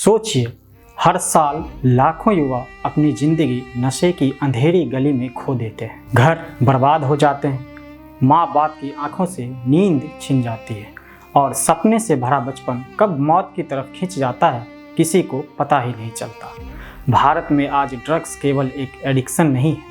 सोचिए, हर साल लाखों युवा अपनी जिंदगी नशे की अंधेरी गली में खो देते हैं। घर बर्बाद हो जाते हैं, माँ बाप की आंखों से नींद छिन जाती है और सपने से भरा बचपन कब मौत की तरफ खिंच जाता है किसी को पता ही नहीं चलता। भारत में आज ड्रग्स केवल एक एडिक्शन नहीं है,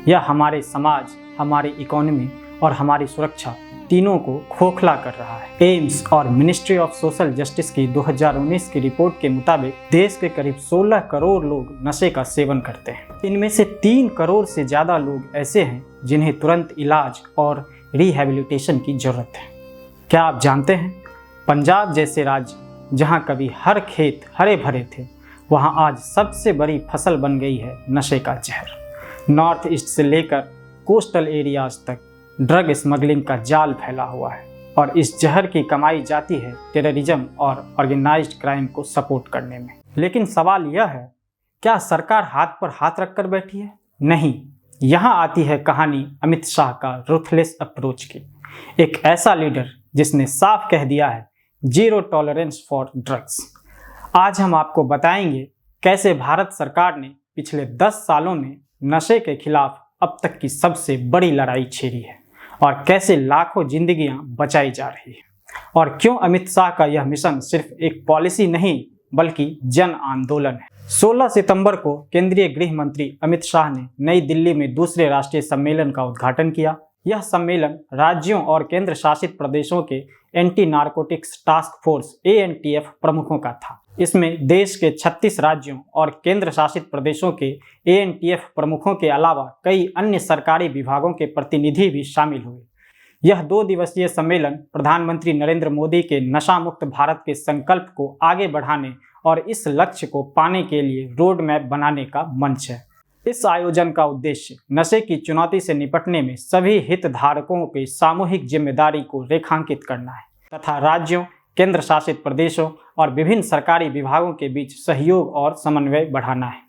यह हमारे समाज, हमारी इकोनॉमी और हमारी सुरक्षा तीनों को खोखला कर रहा है। एम्स और मिनिस्ट्री ऑफ सोशल जस्टिस की 2019 की रिपोर्ट के मुताबिक देश के करीब 16 करोड़ लोग नशे का सेवन करते हैं। इनमें से 3 करोड़ से ज़्यादा लोग ऐसे हैं जिन्हें तुरंत इलाज और रिहैबिलिटेशन की जरूरत है। क्या आप जानते हैं, पंजाब जैसे राज्य जहां कभी हर खेत हरे भरे थे, वहां आज सबसे बड़ी फसल बन गई है नशे का जहर। नॉर्थ ईस्ट से लेकर कोस्टल एरियाज तक ड्रग स्मगलिंग का जाल फैला हुआ है और इस जहर की कमाई जाती है टेररिज्म और ऑर्गेनाइज्ड क्राइम को सपोर्ट करने में। लेकिन सवाल यह है, क्या सरकार हाथ पर हाथ रखकर बैठी है? नहीं, यहाँ आती है कहानी अमित शाह का रुथलेस अप्रोच की। एक ऐसा लीडर जिसने साफ कह दिया है, जीरो टॉलरेंस फॉर ड्रग्स। आज हम आपको बताएंगे कैसे भारत सरकार ने पिछले 10 सालों में नशे के खिलाफ अब तक की सबसे बड़ी लड़ाई छेड़ी है और कैसे लाखों जिंदगियां बचाई जा रही है, और क्यों अमित शाह का यह मिशन सिर्फ एक पॉलिसी नहीं बल्कि जन आंदोलन है। 16 सितंबर को केंद्रीय गृह मंत्री अमित शाह ने नई दिल्ली में दूसरे राष्ट्रीय सम्मेलन का उद्घाटन किया। यह सम्मेलन राज्यों और केंद्र शासित प्रदेशों के anti narcotics task force ANTF प्रमुखों का था। इसमें देश के 36 राज्यों और केंद्र शासित प्रदेशों के ANTF प्रमुखों के अलावा कई अन्य सरकारी विभागों के प्रतिनिधि भी शामिल हुए। यह 2 दिवसीय सम्मेलन प्रधानमंत्री नरेंद्र मोदी के नशा मुक्त भारत के संकल्प को आगे बढ़ाने और इस लक्ष्य को पाने के लिए रोड मैप बनाने का मंच है। इस आयोजन का उद्देश्य नशे की चुनौती से निपटने में सभी हितधारकों की सामूहिक जिम्मेदारी को रेखांकित करना है तथा राज्यों, केंद्र शासित प्रदेशों और विभिन्न सरकारी विभागों के बीच सहयोग और समन्वय बढ़ाना है।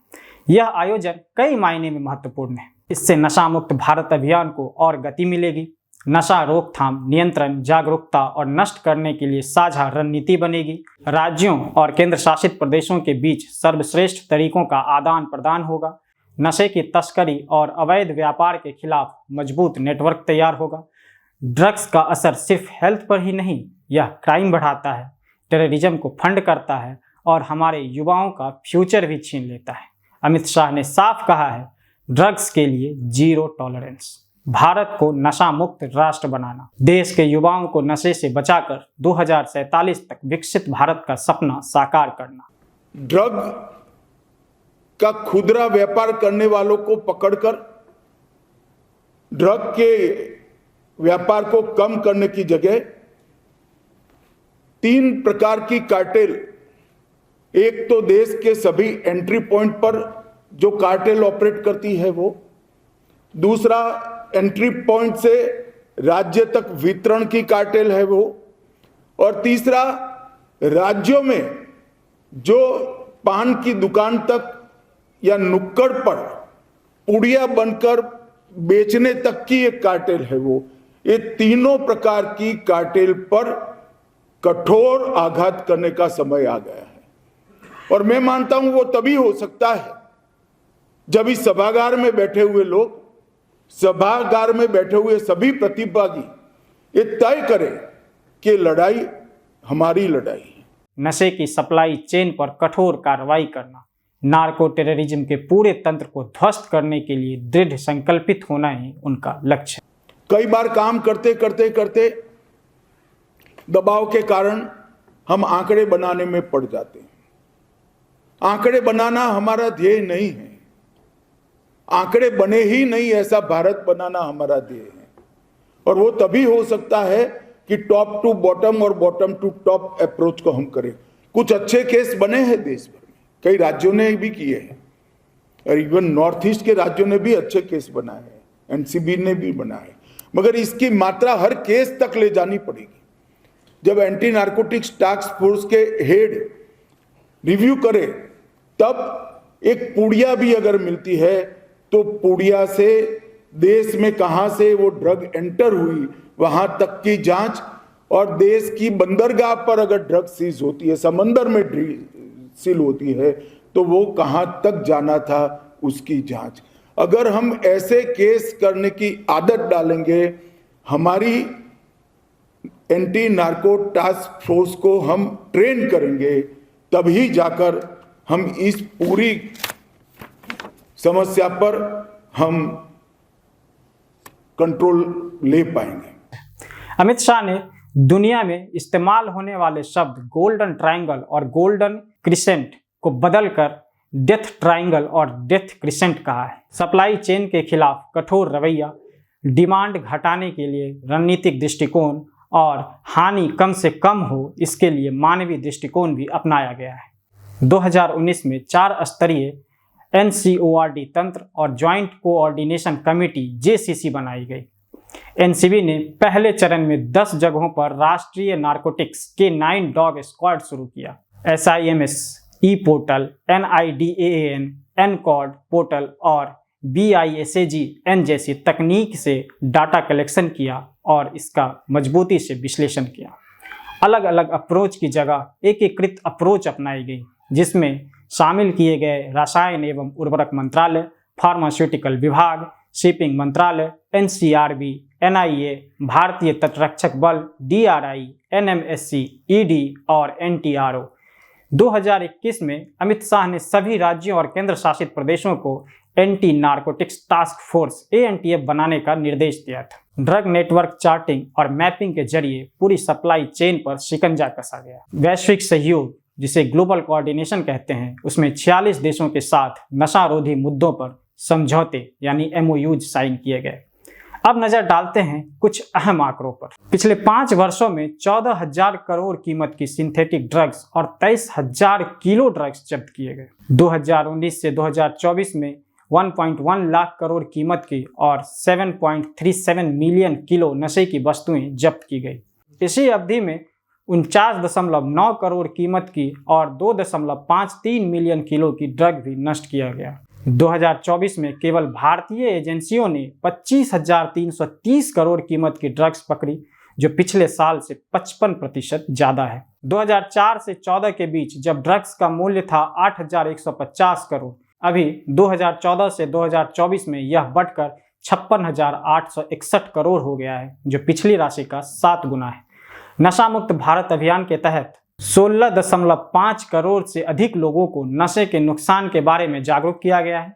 यह आयोजन कई मायने में महत्वपूर्ण है। इससे नशा मुक्त भारत अभियान को और गति मिलेगी, नशा रोकथाम, नियंत्रण, जागरूकता और नष्ट करने के लिए साझा रणनीति बनेगी। राज्यों और केंद्र शासित प्रदेशों के बीच सर्वश्रेष्ठ तरीकों का आदान प्रदान होगा। नशे की तस्करी और अवैध व्यापार के खिलाफ मजबूत नेटवर्क तैयार होगा। ड्रग्स का असर सिर्फ हेल्थ पर ही नहीं, यह क्राइम बढ़ाता है, टेररिज्म को फंड करता है और हमारे युवाओं का फ्यूचर भी छीन लेता है। अमित शाह ने साफ कहा है, ड्रग्स के लिए जीरो टॉलरेंस। भारत को नशा मुक्त राष्ट्र बनाना, देश के युवाओं को नशे से बचाकर 2047 तक विकसित भारत का सपना साकार करना। ड्रग का खुदरा व्यापार करने वालों को पकड़कर ड्रग के व्यापार को कम करने की जगह 3 प्रकार की कार्टेल, एक तो देश के सभी एंट्री पॉइंट पर जो कार्टेल ऑपरेट करती है वो, दूसरा एंट्री पॉइंट से राज्य तक वितरण की कार्टेल है वो, और तीसरा राज्यों में जो पान की दुकान तक या नुक्कड़ पर पुड़िया बनकर बेचने तक की एक कार्टेल है वो। ये तीनों प्रकार की कार्टेल पर कठोर आघात करने का समय आ गया है और मैं मानता हूं वो तभी हो सकता है जब इस सभागार में बैठे हुए लोग, सभागार में बैठे हुए सभी प्रतिभागी ये तय करें कि लड़ाई हमारी लड़ाई है। नशे की सप्लाई चेन पर कठोर कार्रवाई करना, नार्को टेररिज्म के पूरे तंत्र को ध्वस्त करने के लिए दृढ़ संकल्पित होना ही उनका लक्ष्य है। कई बार काम करते करते करते दबाव के कारण हम आंकड़े बनाने में पड़ जाते हैं। आंकड़े बनाना हमारा ध्येय नहीं है, आंकड़े बने ही नहीं ऐसा भारत बनाना हमारा ध्येय है। और वो तभी हो सकता है कि टॉप टू बॉटम और बॉटम टू टॉप अप्रोच को हम करें। कुछ अच्छे केस बने हैं देश भर में, कई राज्यों ने भी किए हैं और इवन नॉर्थ ईस्ट के राज्यों ने भी अच्छे केस बनाए हैं, NCB ने भी बनाए, मगर इसकी मात्रा हर केस तक ले जानी पड़ेगी। जब एंटी नारकोटिक्स टास्क फोर्स के हेड रिव्यू करे तब एक पुड़िया भी अगर मिलती है तो पुड़िया से देश में कहां से वो ड्रग एंटर हुई वहां तक की जांच, और देश की बंदरगाह पर अगर ड्रग सीज होती है, समंदर में गतिशील होती है तो वो कहाँ तक जाना था उसकी जांच। अगर हम ऐसे केस करने की आदत डालेंगे, हमारी एंटी नार्को टास्क फोर्स को हम ट्रेन करेंगे, तभी जाकर हम इस पूरी समस्या पर हम कंट्रोल ले पाएंगे। अमित शाह ने दुनिया में इस्तेमाल होने वाले शब्द गोल्डन ट्रायंगल और गोल्डन क्रिसेंट को बदलकर डेथ ट्रायंगल और डेथ क्रिसेंट कहा है। सप्लाई चेन के खिलाफ कठोर रवैया, डिमांड घटाने के लिए रणनीतिक दृष्टिकोण और हानि कम से कम हो, इसके लिए मानवीय दृष्टिकोण भी अपनाया गया है। 2019 में 4 स्तरीय NCORD तंत्र और ज्वाइंट कोऑर्डिनेशन कमेटी JCC बनाई गई। NCB ने पहले चरण में 10 जगहों पर राष्ट्रीय नारकोटिक्स के 9 डॉग स्क्वाड शुरू किया। SIMS, E-पोर्टल, NIDAAN, NCORD पोर्टल और BISAG-N जैसी तकनीक से डाटा कलेक्शन किया और इसका मजबूती से विश्लेषण किया। अलग अलग अप्रोच की जगह एकीकृत अप्रोच अपनाई गई, जिसमें शामिल किए गए रसायन एवं उर्वरक मंत्रालय, फार्मास्यूटिकल विभाग, शिपिंग मंत्रालय, NCRB, NIA, भारतीय तटरक्षक बल, DRI, NMSC, ED और NTRO। 2021 में अमित शाह ने सभी राज्यों और केंद्र शासित प्रदेशों को anti narcotics task force ANTF बनाने का निर्देश दिया था। ड्रग नेटवर्क चार्टिंग और मैपिंग के जरिए पूरी सप्लाई चेन पर शिकंजा कसा गया। वैश्विक सहयोग, जिसे ग्लोबल कोऑर्डिनेशन कहते हैं, उसमें 46 देशों के साथ नशारोधी मुद्दों पर समझौते यानी MOUs साइन किए गए। अब नजर डालते हैं कुछ अहम आंकड़ों पर। पिछले 5 वर्षों में 14,000 करोड़ कीमत की सिंथेटिक ड्रग्स और 23,000 किलो ड्रग्स जब्त किए गए। 2019 से 2024 में 1.1 लाख करोड़ कीमत की और 7.37 मिलियन किलो नशे की वस्तुएं जब्त की गई। इसी अवधि में 49.9 करोड़ कीमत की और 2.53 मिलियन किलो की ड्रग भी नष्ट किया गया। 2024 में केवल भारतीय एजेंसियों ने 25,330 करोड़ कीमत की ड्रग्स पकड़ी, जो पिछले साल से 55% ज़्यादा है। 2004 से 14 के बीच जब ड्रग्स का मूल्य था 8,150 करोड़, अभी 2014 से 2024 में यह बढ़कर 56,861 करोड़ हो गया है, जो पिछली राशि का 7 गुना है। नशा मुक्त भारत अभियान के तहत 16.5 करोड़ से अधिक लोगों को नशे के नुकसान के बारे में जागरूक किया गया है।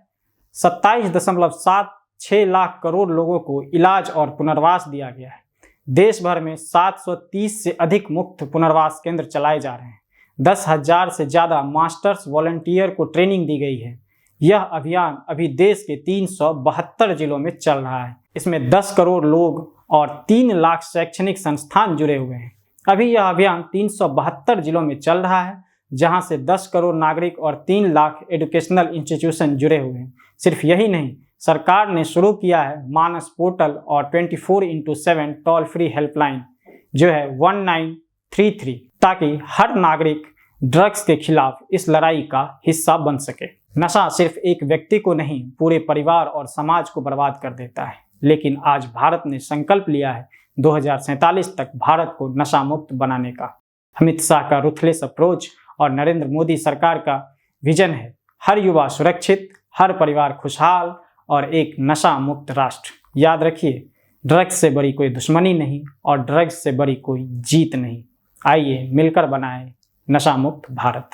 27.76 लाख करोड़ लोगों को इलाज और पुनर्वास दिया गया है। देश भर में 730 से अधिक मुक्त पुनर्वास केंद्र चलाए जा रहे हैं। 10,000 से ज़्यादा मास्टर्स वॉलंटियर को ट्रेनिंग दी गई है। यह अभियान अभी देश के 372 जिलों में चल रहा है। इसमें 10 करोड़ लोग और 3 लाख शैक्षणिक संस्थान जुड़े हुए हैं। अभी यह अभियान 372 जिलों में चल रहा है, जहां से 10 करोड़ नागरिक और 3 लाख एजुकेशनल इंस्टीट्यूशन जुड़े हुए हैं। सिर्फ यही नहीं, सरकार ने शुरू किया है मानस पोर्टल और 24/7 टोल फ्री हेल्पलाइन, जो है 1933, ताकि हर नागरिक ड्रग्स के खिलाफ इस लड़ाई का हिस्सा बन सके। नशा सिर्फ एक व्यक्ति को नहीं, पूरे परिवार और समाज को बर्बाद कर देता है। लेकिन आज भारत ने संकल्प लिया है 2047 तक भारत को नशा मुक्त बनाने का। अमित शाह का रुथलेस अप्रोच और नरेंद्र मोदी सरकार का विजन है हर युवा सुरक्षित, हर परिवार खुशहाल और एक नशा मुक्त राष्ट्र। याद रखिए, ड्रग्स से बड़ी कोई दुश्मनी नहीं और ड्रग्स से बड़ी कोई जीत नहीं। आइए मिलकर बनाएं नशा मुक्त भारत।